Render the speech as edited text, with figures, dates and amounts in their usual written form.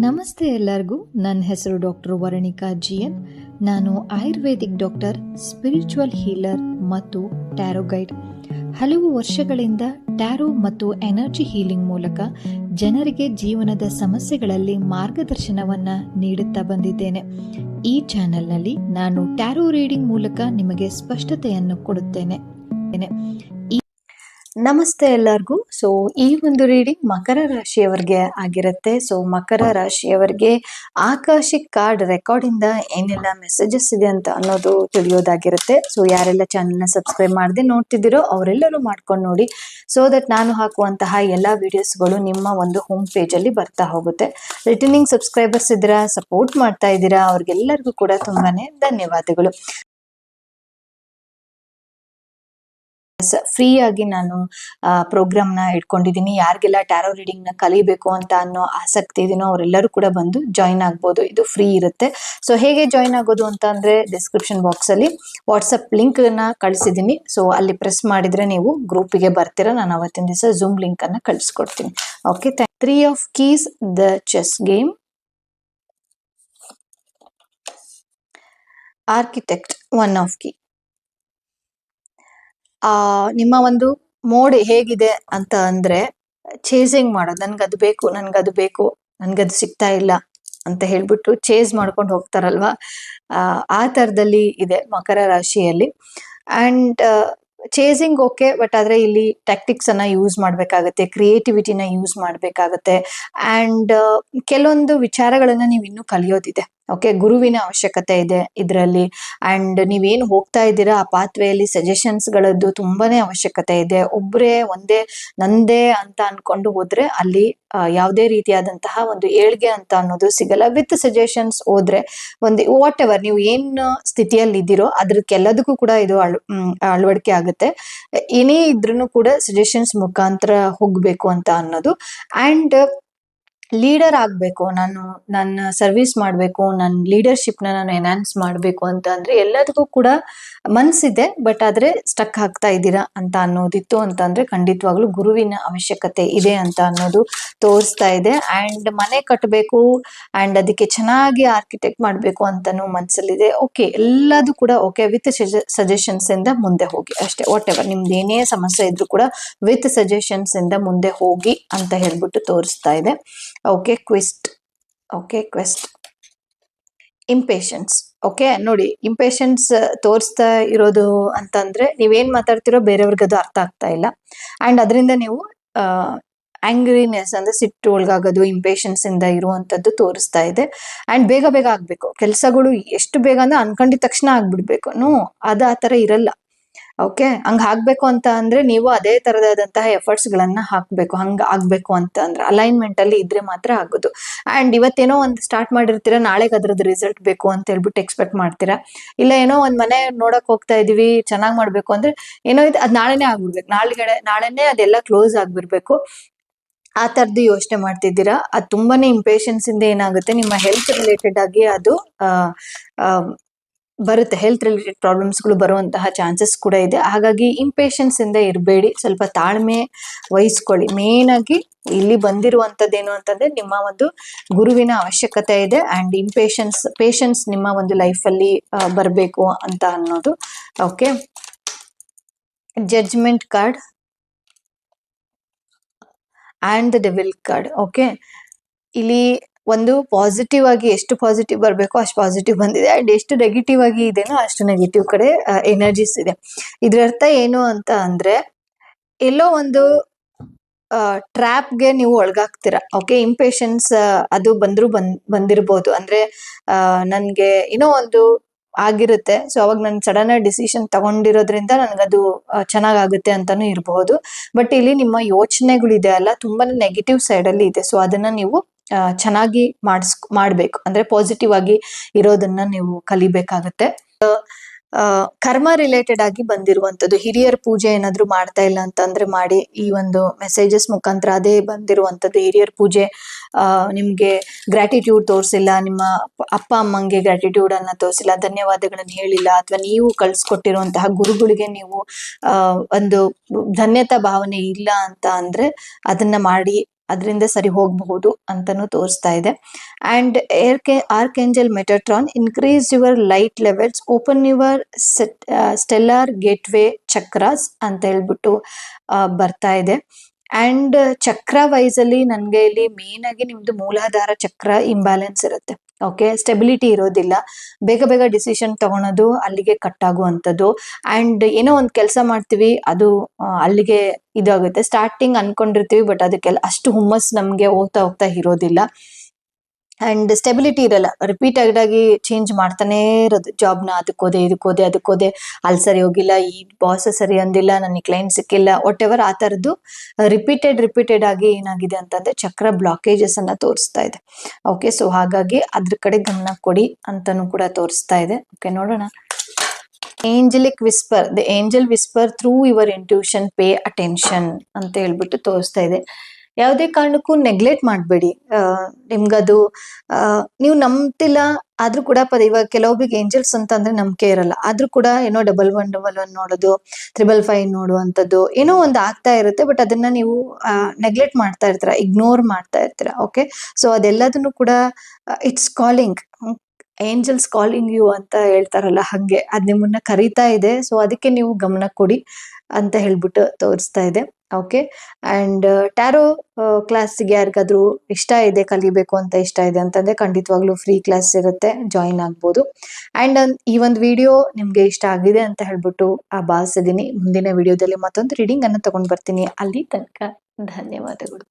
ನಮಸ್ತೆ ಎಲ್ಲರಿಗೂ. ನನ್ನ ಹೆಸರು ಡಾಕ್ಟರ್ ವರಣಿಕಾ ಜಿಎನ್. ನಾನು ಆಯುರ್ವೇದಿಕ್ ಡಾಕ್ಟರ್, ಸ್ಪಿರಿಚುವಲ್ ಹೀಲರ್ ಮತ್ತು ಟ್ಯಾರೋ ಗೈಡ್. ಹಲವು ವರ್ಷಗಳಿಂದ ಟ್ಯಾರೋ ಮತ್ತು ಎನರ್ಜಿ ಹೀಲಿಂಗ್ ಮೂಲಕ ಜನರಿಗೆ ಜೀವನದ ಸಮಸ್ಯೆಗಳಲ್ಲಿ ಮಾರ್ಗದರ್ಶನವನ್ನು ನೀಡುತ್ತಾ ಬಂದಿದ್ದೇನೆ. ಈ ಚಾನೆಲ್ನಲ್ಲಿ ನಾನು ಟ್ಯಾರೋ ರೀಡಿಂಗ್ ಮೂಲಕ ನಿಮಗೆ ಸ್ಪಷ್ಟತೆಯನ್ನು ಕೊಡುತ್ತೇನೆ. ನಮಸ್ತೆ ಎಲ್ಲರಿಗೂ. ಸೊ ಈ ಒಂದು ರೀಡಿಂಗ್ ಮಕರ ರಾಶಿಯವರಿಗೆ ಆಗಿರುತ್ತೆ. ಸೊ ಮಕರ ರಾಶಿಯವರಿಗೆ ಆಕಾಶಿಕ್ ಕಾರ್ಡ್ ರೆಕಾರ್ಡ್ ಇಂದ ಏನೆಲ್ಲ ಮೆಸೇಜಸ್ ಇದೆ ಅಂತ ಅನ್ನೋದು ತಿಳಿಯೋದಾಗಿರುತ್ತೆ. ಸೊ ಯಾರೆಲ್ಲ ಚಾನೆಲ್ನ ಸಬ್ಸ್ಕ್ರೈಬ್ ಮಾಡದೆ ನೋಡ್ತಿದ್ದೀರೋ ಅವರೆಲ್ಲರೂ ಮಾಡ್ಕೊಂಡು ನೋಡಿ, ಸೊ ದಟ್ ನಾನು ಹಾಕುವಂತಹ ಎಲ್ಲ ವಿಡಿಯೋಸ್ಗಳು ನಿಮ್ಮ ಒಂದು ಹೋಮ್ ಪೇಜಲ್ಲಿ ಬರ್ತಾ ಹೋಗುತ್ತೆ. ರಿಟರ್ನಿಂಗ್ ಸಬ್ಸ್ಕ್ರೈಬರ್ಸ್ ಇದ್ದೀರಾ, ಸಪೋರ್ಟ್ ಮಾಡ್ತಾ ಇದ್ದೀರಾ, ಅವ್ರಿಗೆಲ್ಲರಿಗೂ ಕೂಡ ತುಂಬಾನೇ ಧನ್ಯವಾದಗಳು. ಫ್ರೀ ಆಗಿ ನಾನು ಪ್ರೋಗ್ರಾಮ್ನ ಇಟ್ಕೊಂಡಿದ್ದೀನಿ. ಯಾರಿಗೆಲ್ಲ ಟ್ಯಾರೋ ರೀಡಿಂಗ್ನ ಕಲಿಬೇಕು ಅಂತ ಅನ್ನೋ ಆಸಕ್ತಿ ಇದೀನೋ ಅವರೆಲ್ಲರೂ ಕೂಡ ಬಂದು ಜಾಯಿನ್ ಆಗ್ಬೋದು. ಇದು ಫ್ರೀ ಇರುತ್ತೆ. ಸೊ ಹೇಗೆ ಜಾಯಿನ್ ಆಗೋದು ಅಂತ ಅಂದ್ರೆ ಡಿಸ್ಕ್ರಿಪ್ಷನ್ ಬಾಕ್ಸಲ್ಲಿ ವಾಟ್ಸಪ್ ಲಿಂಕ್ನ ಕಳಿಸಿದ್ದೀನಿ. ಸೊ ಅಲ್ಲಿ ಪ್ರೆಸ್ ಮಾಡಿದ್ರೆ ನೀವು ಗ್ರೂಪಿಗೆ ಬರ್ತೀರಾ. ನಾನು ಅವತ್ತಿನ ದಿವಸ ಝೂಮ್ ಲಿಂಕನ್ನು ಕಳಿಸ್ಕೊಡ್ತೀನಿ. Okay, 3 of keys, the chess game. Architect, 1 of key. ನಿಮ್ಮ ಒಂದು ಮೋಡ್ ಹೇಗಿದೆ ಅಂತ ಅಂದ್ರೆ ಚೇಸಿಂಗ್ ಮಾಡೋದು. ನನ್ಗದು ಬೇಕು, ನನ್ಗದು ಸಿಗ್ತಾ ಇಲ್ಲ ಅಂತ ಹೇಳ್ಬಿಟ್ಟು ಚೇಸ್ ಮಾಡ್ಕೊಂಡು ಹೋಗ್ತಾರಲ್ವಾ, ಆ ತರದಲ್ಲಿ ಇದೆ ಮಕರ ರಾಶಿಯಲ್ಲಿ. ಅಂಡ್ ಚೇಸಿಂಗ್ ಓಕೆ, ಬಟ್ ಆದ್ರೆ ಇಲ್ಲಿ ಟ್ಯಾಕ್ಟಿಕ್ಸ್ ಅನ್ನ ಯೂಸ್ ಮಾಡ್ಬೇಕಾಗತ್ತೆ, ಕ್ರಿಯೇಟಿವಿಟಿನ ಯೂಸ್ ಮಾಡ್ಬೇಕಾಗತ್ತೆ. ಅಂಡ್ ಕೆಲವೊಂದು ವಿಚಾರಗಳನ್ನ ನೀವು ಇನ್ನೂ ಕಲಿಯೋದಿದೆ. ಓಕೆ, ಗುರುವಿನ ಅವಶ್ಯಕತೆ ಇದೆ ಇದರಲ್ಲಿ. ಅಂಡ್ ನೀವೇನು ಹೋಗ್ತಾ ಇದ್ದೀರಾ ಆ ಪಾತ್ವೆಯಲ್ಲಿ ಸಜೆಷನ್ಸ್ ಗಳದ್ದು ತುಂಬಾನೇ ಅವಶ್ಯಕತೆ ಇದೆ. ಒಬ್ಬರೇ ಒಂದೇ ನಂದೇ ಅಂತ ಅನ್ಕೊಂಡು ಹೋದ್ರೆ ಅಲ್ಲಿ ಯಾವುದೇ ರೀತಿಯಾದಂತಹ ಒಂದು ಏಳ್ಗೆ ಅಂತ ಅನ್ನೋದು ಸಿಗಲ್ಲ. ವಿತ್ ಸಜೆಷನ್ಸ್ ಹೋದ್ರೆ ಒಂದು ವಾಟ್ ಎವರ್ ನೀವು ಏನ್ ಸ್ಥಿತಿಯಲ್ಲಿ ಇದ್ದೀರೋ ಅದ್ರಕ್ಕೆಲ್ಲದಕ್ಕೂ ಕೂಡ ಇದು ಅಳವಡಿಕೆ ಆಗುತ್ತೆ. ಏನೇ ಇದ್ರೂ ಕೂಡ ಸಜೆಷನ್ಸ್ ಮುಖಾಂತರ ಹೋಗ್ಬೇಕು ಅಂತ ಅನ್ನೋದು. ಅಂಡ್ ಲೀಡರ್ ಆಗ್ಬೇಕು, ನಾನು ನನ್ನ ಸರ್ವಿಸ್ ಮಾಡಬೇಕು, ನನ್ನ ಲೀಡರ್ಶಿಪ್ನ ನಾನು ಎನ್ಹಾನ್ಸ್ ಮಾಡಬೇಕು ಅಂತ ಅಂದ್ರೆ ಎಲ್ಲದಕ್ಕೂ ಕೂಡ ಮನ್ಸಿದೆ, ಬಟ್ ಆದ್ರೆ ಸ್ಟಕ್ ಆಗ್ತಾ ಇದ್ದೀರಾ ಅಂತ ಅನ್ನೋದಿತ್ತು ಅಂತ ಅಂದ್ರೆ ಖಂಡಿತವಾಗ್ಲೂ ಗುರುವಿನ ಅವಶ್ಯಕತೆ ಇದೆ ಅಂತ ಅನ್ನೋದು ತೋರಿಸ್ತಾ ಇದೆ. ಅಂಡ್ ಮನೆ ಕಟ್ಟಬೇಕು ಅಂಡ್ ಅದಕ್ಕೆ ಚೆನ್ನಾಗಿ ಆರ್ಕಿಟೆಕ್ಟ್ ಮಾಡಬೇಕು ಅಂತಾನು ಮನ್ಸಲ್ಲಿದೆ. ಓಕೆ, ಎಲ್ಲದೂ ಕೂಡ ಓಕೆ. ವಿತ್ ಸಜೆಷನ್ಸ್ ಇಂದ ಮುಂದೆ ಹೋಗಿ ಅಷ್ಟೇ. ವಾಟ್ ಎವರ್ ನಿಮ್ದು ಏನೇ ಸಮಸ್ಯೆ ಇದ್ರೂ ಕೂಡ ವಿತ್ ಸಜೆಷನ್ಸ್ ಇಂದ ಮುಂದೆ ಹೋಗಿ ಅಂತ ಹೇಳ್ಬಿಟ್ಟು ತೋರಿಸ್ತಾ ಇದೆ. Okay, quest. ಇಂಪೇಷನ್ಸ್. ಓಕೆ, ನೋಡಿ, ಇಂಪೇಷನ್ಸ್ ತೋರಿಸ್ತಾ ಇರೋದು ಅಂತಂದ್ರೆ ನೀವೇನ್ ಮಾತಾಡ್ತಿರೋ ಬೇರೆಯವ್ರಿಗೆ ಅದು ಅರ್ಥ ಆಗ್ತಾ ಇಲ್ಲ. ಅಂಡ್ ಅದರಿಂದ ನೀವು ಆಂಗ್ರಿನೆಸ್ ಅಂದ್ರೆ ಸಿಟ್ಟು ಒಳಗಾಗೋದು, ಇಂಪೇಷನ್ಸ್ ಇಂದ ಇರುವಂತದ್ದು ತೋರಿಸ್ತಾ ಇದೆ. ಅಂಡ್ ಬೇಗ ಬೇಗ ಆಗ್ಬೇಕು ಕೆಲಸಗಳು. ಎಷ್ಟು ಬೇಗ ಅಂದ್ರೆ ಅನ್ಕೊಂಡಿದ ತಕ್ಷಣ ಆಗ್ಬಿಡ್ಬೇಕು. ಅದು ಆ ತರ ಇರಲ್ಲ. ಓಕೆ, ಹಂಗ ಆಗ್ಬೇಕು ಅಂತ ಅಂದ್ರೆ ನೀವು ಅದೇ ತರದಾದಂತಹ ಎಫರ್ಟ್ಸ್ ಗಳನ್ನ ಹಾಕ್ಬೇಕು. ಹಂಗ ಆಗ್ಬೇಕು ಅಂತ ಅಂದ್ರೆ ಅಲೈನ್ಮೆಂಟ್ ಅಲ್ಲಿ ಇದ್ರೆ ಮಾತ್ರ ಆಗೋದು. ಅಂಡ್ ಇವತ್ತೇನೋ ಒಂದು ಸ್ಟಾರ್ಟ್ ಮಾಡಿರ್ತೀರಾ, ನಾಳೆಗೆ ಅದ್ರದ್ದು ರಿಸಲ್ಟ್ ಬೇಕು ಅಂತ ಹೇಳ್ಬಿಟ್ಟು ಎಕ್ಸ್ಪೆಕ್ಟ್ ಮಾಡ್ತೀರಾ. ಇಲ್ಲ ಏನೋ ಒಂದ್ ಮನೆ ನೋಡಕ್ ಹೋಗ್ತಾ ಇದೀವಿ, ಚೆನ್ನಾಗ್ ಮಾಡ್ಬೇಕು ಅಂದ್ರೆ ಏನೋ ಇದು ಅದ್ ನಾಳೆನೇ ಆಗ್ಬಿಡ್ಬೇಕು, ನಾಳೆನೆ ಅದೆಲ್ಲ ಕ್ಲೋಸ್ ಆಗ್ಬಿಡ್ಬೇಕು. ಆ ತರದ್ದು ಯೋಚನೆ ಮಾಡ್ತಿದ್ದೀರಾ. ಅದು ತುಂಬಾನೇ ಇಂಪೇಷನ್ಸ್ ಇಂದ ಏನಾಗುತ್ತೆ, ನಿಮ್ಮ ಹೆಲ್ತ್ ರಿಲೇಟೆಡ್ ಆಗಿ ಅದು ಬರುತ್ತೆ. ಹೆಲ್ತ್ ರಿಲೇಟೆಡ್ ಪ್ರಾಬ್ಲಮ್ಸ್ಗಳು ಬರುವಂತಹ ಚಾನ್ಸಸ್ ಕೂಡ ಇದೆ. ಹಾಗಾಗಿ ಇಂಪೇಷನ್ಸ್ ಇಂದ ಇರಬೇಡಿ, ಸ್ವಲ್ಪ ತಾಳ್ಮೆ ವಹಿಸ್ಕೊಳ್ಳಿ. ಮೇನ್ ಆಗಿ ಇಲ್ಲಿ ಬಂದಿರುವಂತದ್ದೇನು ಅಂತಂದ್ರೆ ನಿಮ್ಮ ಒಂದು ಗುರುವಿನ ಅವಶ್ಯಕತೆ ಇದೆ. ಅಂಡ್ ಪೇಷನ್ಸ್ ನಿಮ್ಮ ಒಂದು ಲೈಫ್ ಅಲ್ಲಿ ಬರಬೇಕು ಅಂತ ಅನ್ನೋದು. Okay, judgment card and the devil card. Okay, ಇಲ್ಲಿ ಒಂದು ಪಾಸಿಟಿವ್ ಆಗಿ ಎಷ್ಟು ಪಾಸಿಟಿವ್ ಬರಬೇಕೋ ಅಷ್ಟು ಪಾಸಿಟಿವ್ ಬಂದಿದೆ. ಅಂಡ್ ಎಷ್ಟು ನೆಗೆಟಿವ್ ಆಗಿ ಇದೆನೋ ಅಷ್ಟು ನೆಗೆಟಿವ್ ಕಡೆ ಎನರ್ಜೀಸ್ ಇದೆ. ಇದ್ರ ಅರ್ಥ ಏನು ಅಂತ ಅಂದ್ರೆ ಎಲ್ಲೋ ಒಂದು ಟ್ರ್ಯಾಪ್ಗೆ ನೀವು ಒಳಗಾಗ್ತೀರಾ. ಓಕೆ, ಇಂಪೇಷನ್ಸ್ ಅದು ಬಂದಿರ್ಬೋದು. ಅಂದ್ರೆ ನನ್ಗೆ ಏನೋ ಒಂದು ಆಗಿರುತ್ತೆ, ಸೊ ಅವಾಗ ನಾನು ಸಡನ್ ಆಗಿ ಡಿಸಿಷನ್ ತಗೊಂಡಿರೋದ್ರಿಂದ ನನ್ಗದು ಚೆನ್ನಾಗಾಗುತ್ತೆ ಅಂತಾನು ಇರಬಹುದು. ಬಟ್ ಇಲ್ಲಿ ನಿಮ್ಮ ಯೋಚನೆಗಳಿದೆ ಅಲ್ಲ, ತುಂಬಾನೇ ನೆಗೆಟಿವ್ ಸೈಡ್ ಅಲ್ಲಿ ಇದೆ. ಸೊ ಅದನ್ನ ನೀವು ಚೆನ್ನಾಗಿ ಮಾಡ್ಬೇಕು. ಅಂದ್ರೆ ಪಾಸಿಟಿವ್ ಆಗಿ ಇರೋದನ್ನ ನೀವು ಕಲಿಬೇಕಾಗತ್ತೆ. ಕರ್ಮ ರಿಲೇಟೆಡ್ ಆಗಿ ಬಂದಿರುವಂತದ್ದು. ಹಿರಿಯರ ಪೂಜೆ ಏನಾದ್ರು ಮಾಡ್ತಾ ಇಲ್ಲ ಅಂತಂದ್ರೆ ಮಾಡಿ. ಈ ಒಂದು ಮೆಸೇಜಸ್ ಮುಖಾಂತರ ಅದೇ ಬಂದಿರುವಂತದ್ದು. ಹಿರಿಯರ ಪೂಜೆ, ನಿಮ್ಗೆ ಗ್ರಾಟಿಟ್ಯೂಡ್ ತೋರಿಸಿಲ್ಲ, ನಿಮ್ಮ ಅಪ್ಪ ಅಮ್ಮಂಗೆ ಗ್ರಾಟಿಟ್ಯೂಡ್ ಅನ್ನ ತೋರಿಸಿಲ್ಲ, ಧನ್ಯವಾದಗಳನ್ನ ಹೇಳಿಲ್ಲ, ಅಥವಾ ನೀವು ಕಳ್ಸಿಕೊಟ್ಟಿರುವಂತಹ ಗುರುಗಳಿಗೆ ನೀವು ಒಂದು ಧನ್ಯತಾ ಭಾವನೆ ಇಲ್ಲ ಅಂತ ಅಂದ್ರೆ ಅದನ್ನ ಮಾಡಿ. ಅದರಿಂದ ಸರಿ ಹೋಗಬಹುದು ಅಂತಾನು ತೋರಿಸ್ತಾ ಇದೆ. And archangel Metatron increase your light levels, open your stellar gateway chakras ಅಂತ ಹೇಳ್ಬಿಟ್ಟು ಬರ್ತಾ ಇದೆ. ಅಂಡ್ ಚಕ್ರ ವೈಸ್ ಅಲ್ಲಿ ನನ್ಗೆ ಇಲ್ಲಿ ಮೇನ್ ಆಗಿ ನಿಮ್ದು ಮೂಲಾಧಾರ ಚಕ್ರ ಇಂಬ್ಯಾಲೆನ್ಸ್ ಇರುತ್ತೆ. ಓಕೆ, ಸ್ಟೆಬಿಲಿಟಿ ಇರೋದಿಲ್ಲ, ಬೇಗ ಬೇಗ ಡಿಸಿಷನ್ ತಗೊಳೋದು, ಅಲ್ಲಿಗೆ ಕಟ್ ಆಗುವಂಥದ್ದು. ಅಂಡ್ ಏನೋ ಒಂದು ಕೆಲಸ ಮಾಡ್ತೀವಿ, ಅದು ಅಲ್ಲಿಗೆ ಇದಾಗುತ್ತೆ. ಸ್ಟಾರ್ಟಿಂಗ್ ಅನ್ಕೊಂಡಿರ್ತೀವಿ, ಬಟ್ ಅದಕ್ಕೆಲ್ಲ ಅಷ್ಟು ಹುಮ್ಮಸ್ ನಮ್ಗೆ ಹೋಗ್ತಾ ಹೋಗ್ತಾ ಇರೋದಿಲ್ಲ. ಅಂಡ್ ಸ್ಟೆಬಿಲಿಟಿ ಇರಲ್ಲ, ರಿಪೀಟೆಡ್ ಆಗಿ ಚೇಂಜ್ ಮಾಡ್ತಾನೆ ಇರೋದು ಜಾಬ್ನ. ಅದಕ್ಕೋದೆ ಅದಕ್ಕೋದೆ ಅಲ್ಲಿ ಸರಿ ಹೋಗಿಲ್ಲ, ಈ ಬಾಸ್ ಸರಿ ಅಂದಿಲ್ಲ, ನನಗೆ ಕ್ಲೈಂಟ್ ಸಿಕ್ಕಿಲ್ಲ, ವಾಟ್ ಎವರ್ ಆ ಥರದ್ದು ರಿಪೀಟೆಡ್ ಆಗಿ ಏನಾಗಿದೆ ಅಂತಂದ್ರೆ ಚಕ್ರ ಬ್ಲಾಕೇಜಸ್ ಅನ್ನ ತೋರಿಸ್ತಾ ಇದೆ. ಓಕೆ, ಸೊ ಹಾಗಾಗಿ ಅದ್ರ ಕಡೆ ಗಮನ ಕೊಡಿ ಅಂತಾನು ಕೂಡ ತೋರಿಸ್ತಾ ಇದೆ. ಓಕೆ, ನೋಡೋಣ. Angelique whisper, the angel whisper through your intuition, pay attention ಅಂತ ಹೇಳ್ಬಿಟ್ಟು ತೋರಿಸ್ತಾ ಇದೆ. ಯಾವುದೇ ಕಾರಣಕ್ಕೂ ನೆಗ್ಲೆಕ್ಟ್ ಮಾಡಬೇಡಿ. ನಿಮ್ಗದು ನೀವು ನಂಬ್ತಿಲ್ಲ ಆದ್ರೂ ಕೂಡ ಇವಾಗ ಕೆಲವೊಬ್ರಿಗೆ ಏಂಜಲ್ಸ್ ಅಂತ ಅಂದ್ರೆ ನಂಬಿಕೆ ಇರಲ್ಲ, ಆದ್ರೂ ಕೂಡ ಏನೋ 1111 ನೋಡೋದು, 555 ನೋಡುವಂಥದ್ದು ಏನೋ ಒಂದು ಆಗ್ತಾ ಇರುತ್ತೆ. ಬಟ್ ಅದನ್ನ ನೀವು ನೆಗ್ಲೆಕ್ಟ್ ಮಾಡ್ತಾ ಇರ್ತೀರ, ಇಗ್ನೋರ್ ಮಾಡ್ತಾ ಇರ್ತೀರ. ಓಕೆ, ಸೊ ಅದೆಲ್ಲದನ್ನು ಕೂಡ it's calling, angels calling you ಅಂತ ಹೇಳ್ತಾರಲ್ಲ, ಹಂಗೆ ಅದ್ ನಿಮ್ಮನ್ನ ಕರೀತಾ ಇದೆ. ಸೊ ಅದಕ್ಕೆ ನೀವು ಗಮನ ಕೊಡಿ ಅಂತ ಹೇಳ್ಬಿಟ್ಟು ತೋರಿಸ್ತಾ ಇದೆ. ಓಕೆ, ಅಂಡ್ ಟ್ಯಾರೋ ಕ್ಲಾಸ್ಗೆ ಯಾರಿಗಾದ್ರೂ ಇಷ್ಟ ಇದೆ, ಕಲಿಬೇಕು ಅಂತ ಇಷ್ಟ ಇದೆ ಅಂತಂದ್ರೆ ಖಂಡಿತವಾಗ್ಲೂ ಫ್ರೀ ಕ್ಲಾಸ್ ಇರುತ್ತೆ, ಜಾಯಿನ್ ಆಗ್ಬೋದು. ಅಂಡ್ ಈ ಒಂದು ವಿಡಿಯೋ ನಿಮ್ಗೆ ಇಷ್ಟ ಆಗಿದೆ ಅಂತ ಹೇಳ್ಬಿಟ್ಟು ಭಾವಿಸಿದೀನಿ. ಮುಂದಿನ ವಿಡಿಯೋದಲ್ಲಿ ಮತ್ತೊಂದು ರೀಡಿಂಗ್ ಅನ್ನು ತಗೊಂಡ್ ಬರ್ತೀನಿ. ಅಲ್ಲಿ ತನಕ ಧನ್ಯವಾದಗಳು.